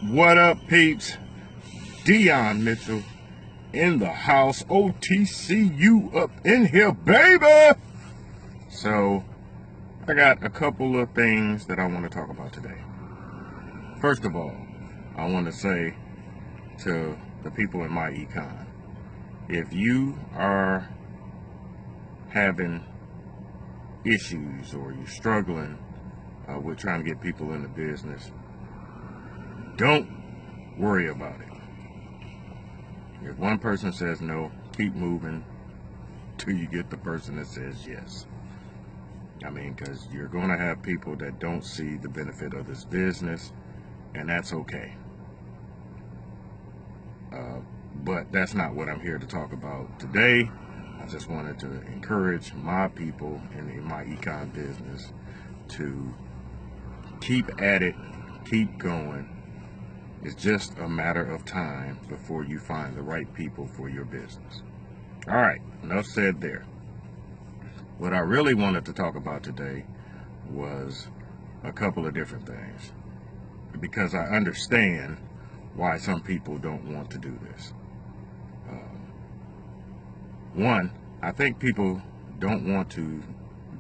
What up, peeps? Dion Mitchell in the house. OTCU up in here, baby! So, I got a couple of things that I want to talk about today. First of all, I want to say to the people in my econ, if you are having issues or you're struggling with trying to get people in the business, don't worry about it. If one person says no, keep moving till you get the person that says yes. I mean, because you're going to have people that don't see the benefit of this business, and that's okay. But that's not what I'm here to talk about today. I just wanted to encourage my people in my econ business to keep at it, keep going. It's just a matter of time before you find the right people for your business. All right, enough said there. What I really wanted to talk about today was a couple of different things, because I understand why some people don't want to do this. One, I think people don't want to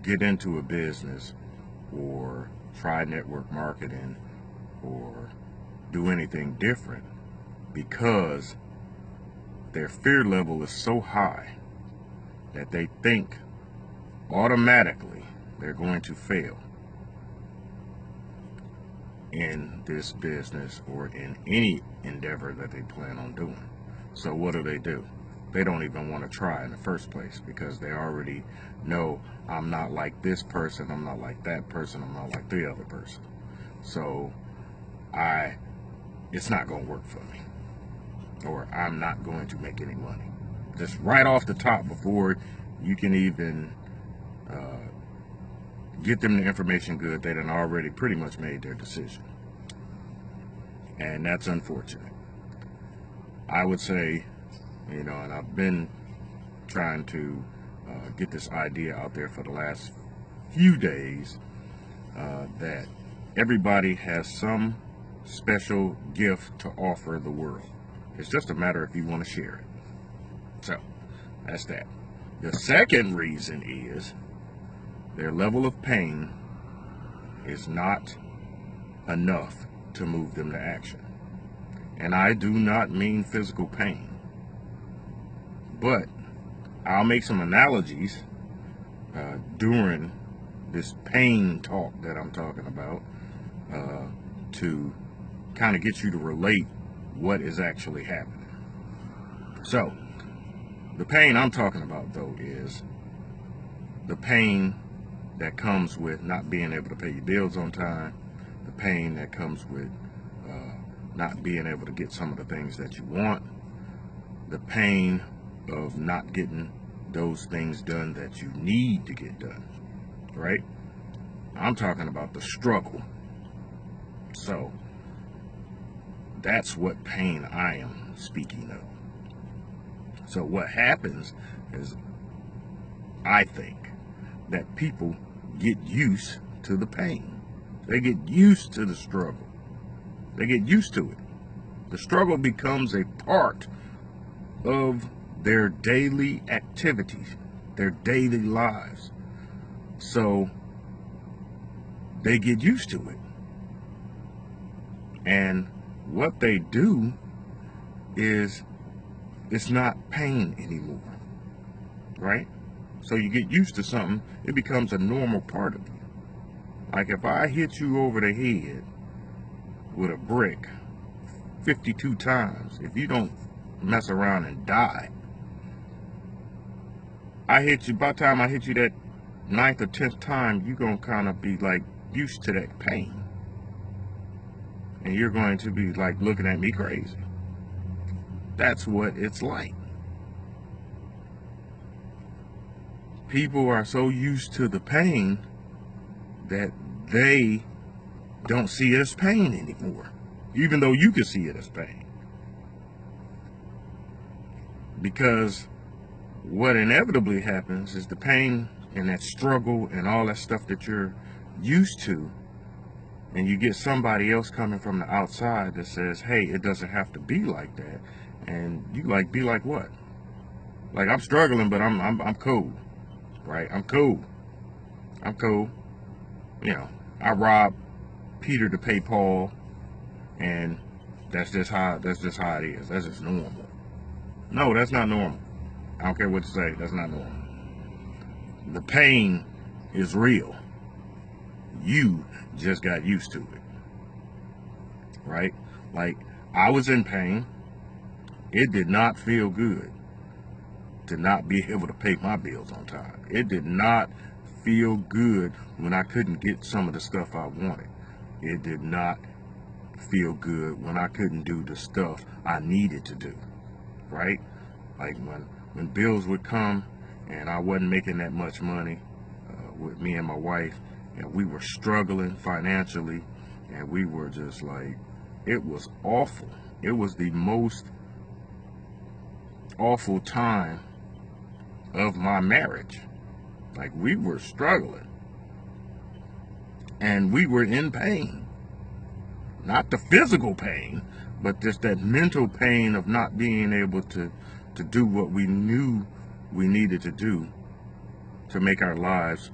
get into a business or try network marketing or do anything different because their fear level is so high that they think automatically they're going to fail in this business or in any endeavor that they plan on doing. So what do? They don't even want to try in the first place because they already know, I'm not like this person, I'm not like that person, I'm not like the other person. So it's not going to work for me, or I'm not going to make any money. Just right off the top, before you can even get them the information good, they done already pretty much made their decision. And that's unfortunate. I would say, and I've been trying to get this idea out there for the last few days, that everybody has some special gift to offer the world. It's just a matter if you want to share it. So, that's that. The second reason is their level of pain is not enough to move them to action. And I do not mean physical pain, but I'll make some analogies during this pain talk that I'm talking about to kind of get you to relate what is actually happening. So, the pain I'm talking about, though, is the pain that comes with not being able to pay your bills on time, the pain that comes with not being able to get some of the things that you want, the pain of not getting those things done that you need to get done, right? I'm talking about the struggle. So, that's what pain I am speaking of. So what happens is, I think that people get used to the pain. They get used to the struggle. They get used to it. The struggle becomes a part of their daily activities, their daily lives. So they get used to it. And what they do is, it's not pain anymore, right? So you get used to something, it becomes a normal part of you. Like if I hit you over the head with a brick 52 times, if you don't mess around and die, by the time I hit you that 9th or 10th time, you're going to kind of be like used to that pain. And you're going to be like looking at me crazy. That's what it's like. People are so used to the pain that they don't see it as pain anymore, even though you can see it as pain. Because what inevitably happens is the pain and that struggle and all that stuff that you're used to and you get somebody else coming from the outside that says, hey, it doesn't have to be like that. And you like, be like what? Like, I'm struggling, but I'm cool, right? I'm cool. I'm cool. You know, I robbed Peter to pay Paul, and that's just how it is. That's just normal. No, that's not normal. I don't care what you say. That's not normal. The pain is real. You just got used to it, right? Like, I was in pain. It did not feel good to not be able to pay my bills on time. It did not feel good when I couldn't get some of the stuff I wanted. It did not feel good when I couldn't do the stuff I needed to do, right? Like when bills would come and I wasn't making that much money with me and my wife, and we were struggling financially, and we were just like, it was awful. It was the most awful time of my marriage. Like, we were struggling and we were in pain. Not the physical pain, but just that mental pain of not being able to do what we knew we needed to do to make our lives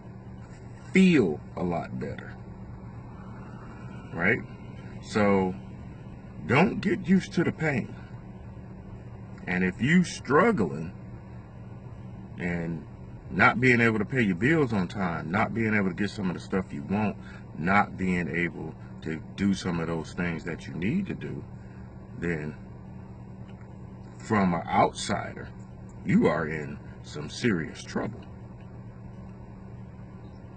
feel a lot better, right? So don't get used to the pain. And if you struggling and not being able to pay your bills on time, not being able to get some of the stuff you want, not being able to do some of those things that you need to do, then from an outsider, you are in some serious trouble.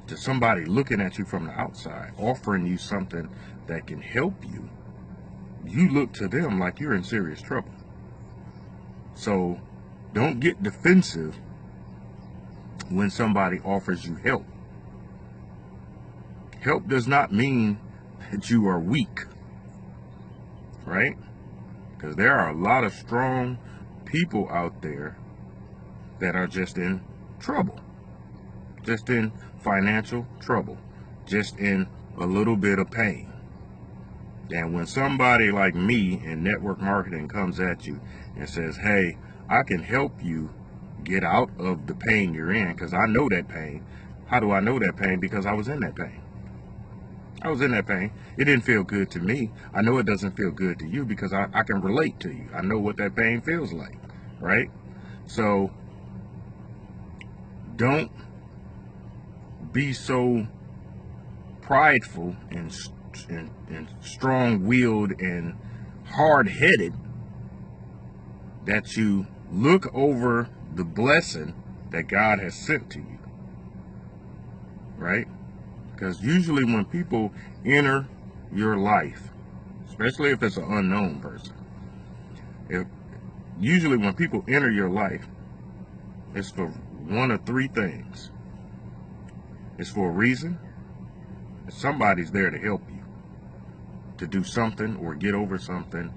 To somebody looking at you from the outside, offering you something that can help you, you look to them like you're in serious trouble. So don't get defensive when somebody offers you help. Help does not mean that you are weak, right? Because there are a lot of strong people out there that are just in trouble, just in financial trouble, just in a little bit of pain. And when somebody like me in network marketing comes at you and says, hey, I can help you get out of the pain you're in, because I know that pain. How do I know that pain? Because I was in that pain. I was in that pain. It didn't feel good to me. I know it doesn't feel good to you because I can relate to you. I know what that pain feels like, right? So don't be so prideful and strong-willed and hard-headed that you look over the blessing that God has sent to you, right? Because usually when people enter your life, especially if it's an unknown person, usually when people enter your life, it's for one of three things. It's for a reason. Somebody's there to help you to do something or get over something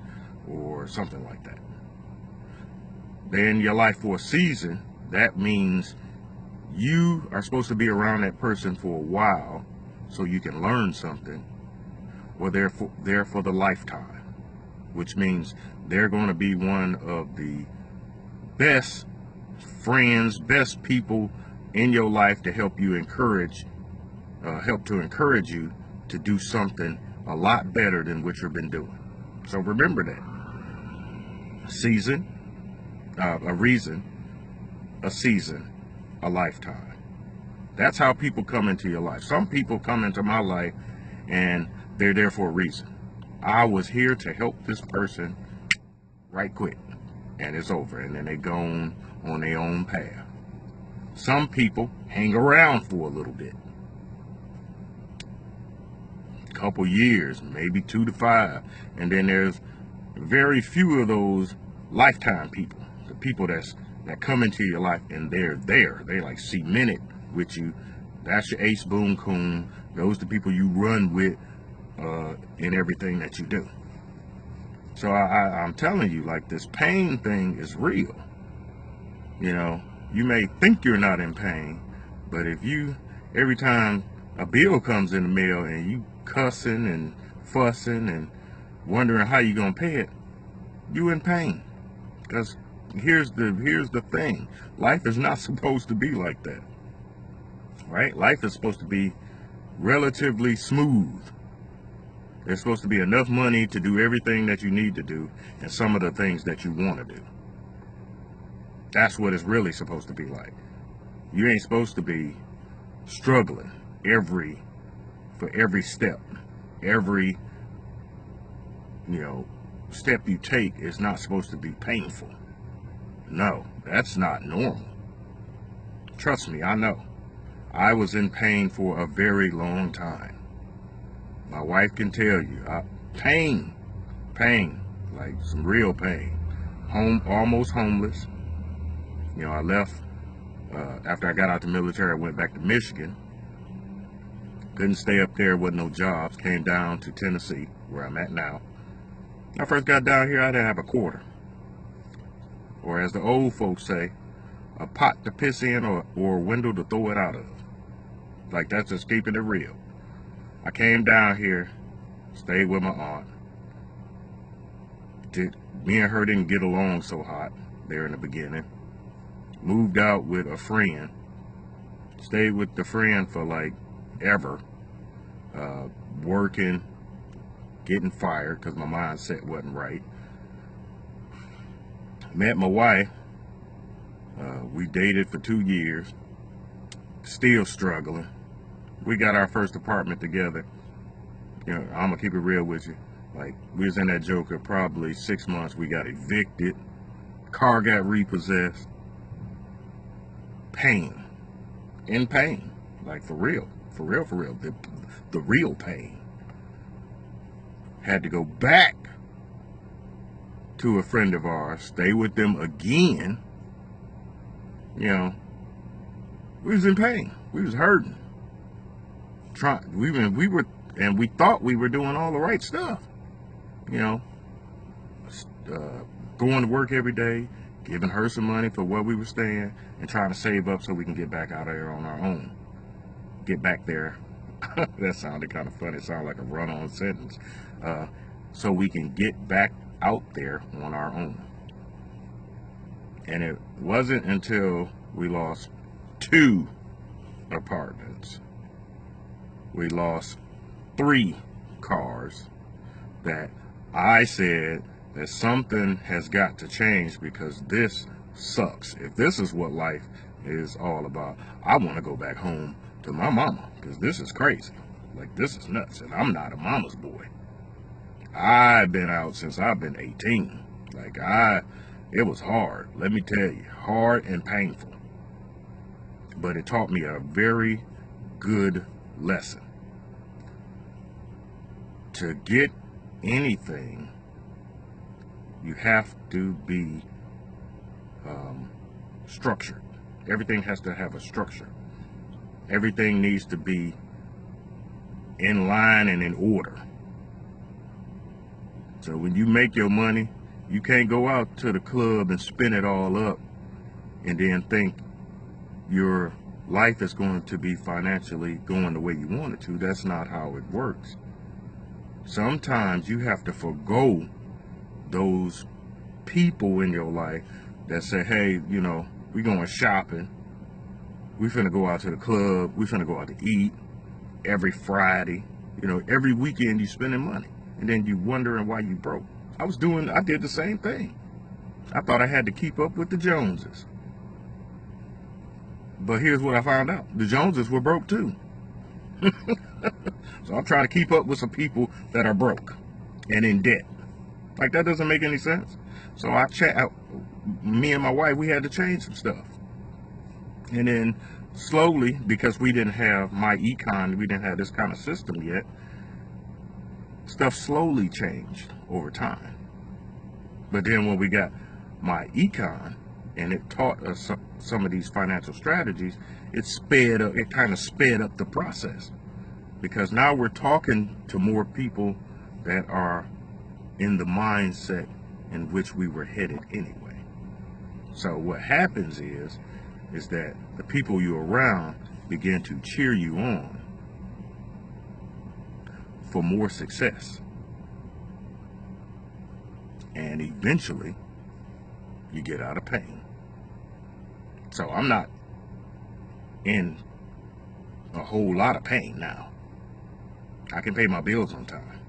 or something like that. They're in your life for a season. That means you are supposed to be around that person for a while so you can learn something, or they're there for the lifetime, which means they're going to be one of the best friends, best people in your life to help you encourage you to do something a lot better than what you've been doing. So remember that. A reason, a season, a lifetime. That's how people come into your life. Some people come into my life and they're there for a reason. I was here to help this person right quick, and it's over, and then they go on their own path. Some people hang around for a little bit, couple years, maybe 2 to 5, and then there's very few of those lifetime people, the people that come into your life and they're there, they like cemented with you. That's your ace boom coon. Those are the people you run with in everything that you do. So I'm telling you, like, this pain thing is real. You know, you may think you're not in pain, but if every time a bill comes in the mail and you cussing and fussing and wondering how you're gonna pay it, you in pain. Because here's the thing. Life is not supposed to be like that. Right? Life is supposed to be relatively smooth. There's supposed to be enough money to do everything that you need to do and some of the things that you want to do. That's what it's really supposed to be like. You ain't supposed to be struggling for every step. Every step you take is not supposed to be painful. No, that's not normal. Trust me, I know. I was in pain for a very long time. My wife can tell you, pain, like some real pain. Almost homeless. I left after I got out the military. I went back to Michigan. Couldn't stay up there with no jobs. Came down to Tennessee, where I'm at now. When I first got down here, I didn't have a quarter. Or as the old folks say, a pot to piss in or a window to throw it out of. Like, that's just keeping it real. I came down here, stayed with my aunt. Me and her didn't get along so hot there in the beginning. Moved out with a friend. Stayed with the friend for like ever. Working, getting fired because my mindset wasn't right. Met my wife. We dated for 2 years. Still struggling. We got our first apartment together. I'm gonna keep it real with you. Like, we was in that joker probably 6 months. We got evicted. Car got repossessed. Pain. In pain. Like, for real. For real. The real pain. Had to go back to a friend of ours. Stay with them again. We was in pain. We was hurting. We thought we were doing all the right stuff. Going to work every day, giving her some money for where we were staying, and trying to save up so we can get back out of there on our own. Get back there. That sounded kind of funny. It sounded like a run-on sentence. So we can get back out there on our own. And it wasn't until we lost 2 apartments, we lost 3 cars, that I said that something has got to change, because this sucks. If this is what life is all about, I want to go back home to my mama, because this is crazy. Like, this is nuts, and I'm not a mama's boy. I've been out since I've been 18. Like, it was hard, let me tell you, hard and painful. But it taught me a very good lesson. To get anything, you have to be structured. Everything has to have a structure. Everything needs to be in line and in order. So when you make your money, you can't go out to the club and spend it all up and then think your life is going to be financially going the way you want it to. That's not how it works. Sometimes you have to forgo those people in your life that say, hey, we going shopping. We finna go out to the club. We finna go out to eat every Friday. Every weekend you spending money. And then you wondering why you broke. I did the same thing. I thought I had to keep up with the Joneses. But here's what I found out. The Joneses were broke too. So I'm trying to keep up with some people that are broke and in debt. Like, that doesn't make any sense. So me and my wife, we had to change some stuff. And then slowly, because we didn't have my econ, we didn't have this kind of system yet, stuff slowly changed over time. But then when we got my econ, and it taught us some of these financial strategies, it kind of sped up the process. Because now we're talking to more people that are in the mindset in which we were headed anyway. So what happens is that the people you're around begin to cheer you on for more success. And eventually, you get out of pain. So I'm not in a whole lot of pain now. I can pay my bills on time.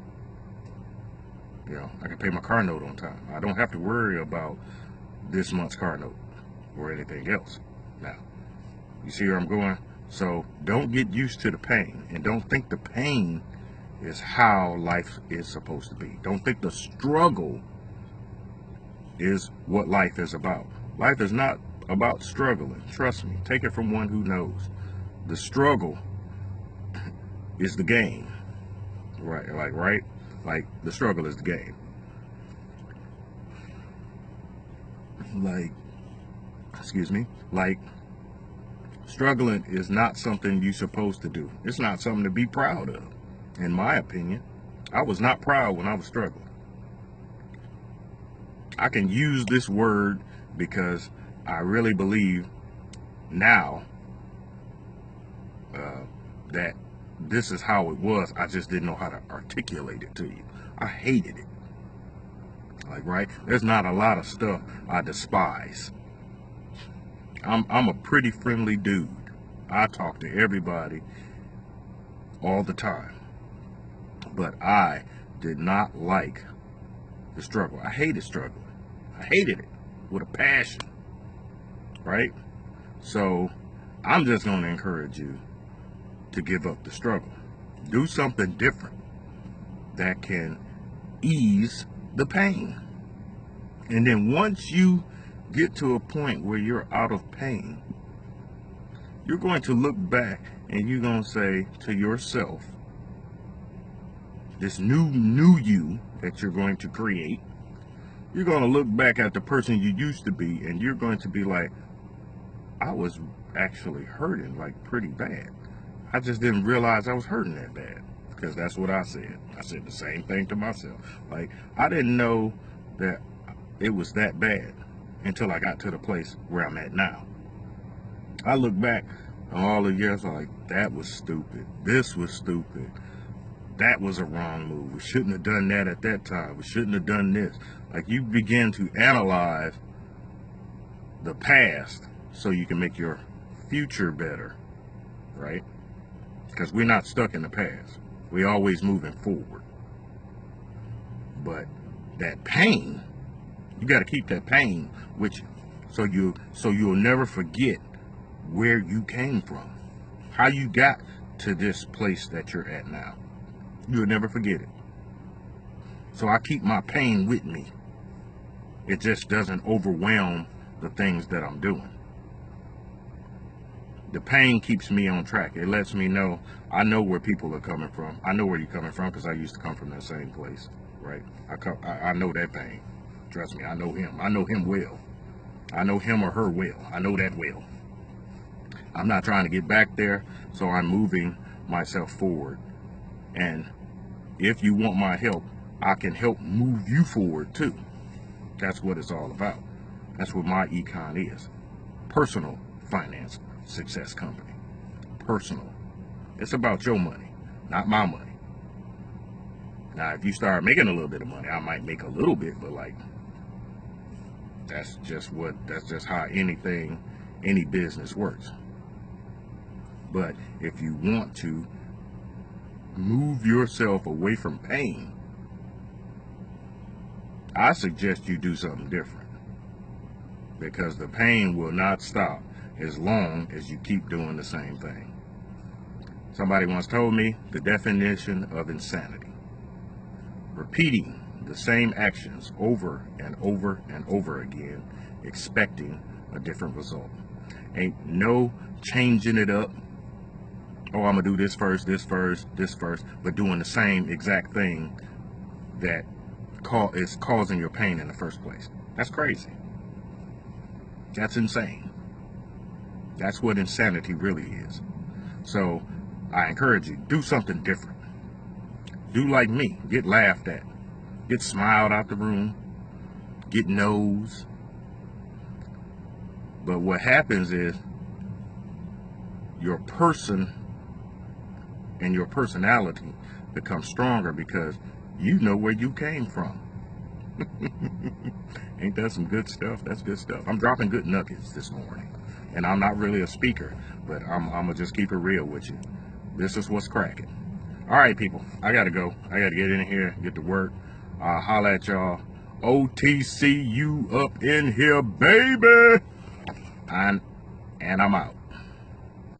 You know, I can pay my car note on time. I don't have to worry about this month's car note or anything else now. You see where I'm going? So don't get used to the pain, and don't think the pain is how life is supposed to be. Don't think the struggle is what life is about. Life is not about struggling. Trust me. Take it from one who knows. The struggle is the game. Right? Like the struggle is the game. Like struggling is not something you're supposed to do. It's not something to be proud of, in my opinion. I was not proud when I was struggling. I can use this word because I really believe now that this is how it was. I just didn't know how to articulate it to you. I hated it. Right? There's not a lot of stuff I despise. I'm a pretty friendly dude. I talk to everybody all the time. But I did not like the struggle. I hated struggling. I hated it with a passion. Right? So I'm just going to encourage you to give up the struggle. Do something different that can ease the pain. And then once you get to a point where you're out of pain, you're going to look back and you're going to say to yourself, this new you that you're going to create, you're going to look back at the person you used to be, and you're going to be like, I was actually hurting like pretty bad. I just didn't realize I was hurting that bad, because that's what I said. I said the same thing to myself. Like, I didn't know that it was that bad until I got to the place where I'm at now. I look back on all the years, I'm like, that was stupid. This was stupid. That was a wrong move. We shouldn't have done that at that time. We shouldn't have done this. Like, you begin to analyze the past so you can make your future better, right? Because we're not stuck in the past. We're always moving forward. But that pain, you got to keep that pain with you, so you'll never forget where you came from, how you got to this place that you're at now. You'll never forget it. So I keep my pain with me. It just doesn't overwhelm the things that I'm doing. The pain keeps me on track. It lets me know, I know where people are coming from. I know where you're coming from because I used to come from that same place, right? I know that pain. Trust me, I know him. I know him well. I know him or her well. I know that well. I'm not trying to get back there, so I'm moving myself forward. And if you want my help, I can help move you forward too. That's what it's all about. That's what my econ is. Personal finance success company. Personal. It's about your money, not my money. Now, if you start making a little bit of money, I might make a little bit, but like, that's just how any business works. But if you want to move yourself away from pain, I suggest you do something different, because the pain will not stop as long as you keep doing the same thing. Somebody once told me the definition of insanity: repeating the same actions over and over and over again, expecting a different result. Ain't no changing it up. Oh, I'm gonna do this first, but doing the same exact thing that is causing your pain in the first place. That's crazy. That's insane. That's what insanity really is. So I encourage you, do something different. Do like me. Get laughed at. Get smiled out the room. Get no's. But what happens is your person and your personality become stronger because you know where you came from. Ain't that some good stuff? That's good stuff. I'm dropping good nuggets this morning. And I'm not really a speaker, but I'm going to just keep it real with you. This is what's cracking. All right, people. I got to go. I got to get in here, get to work. Holla at y'all. OTC, you up in here, baby. And I'm out.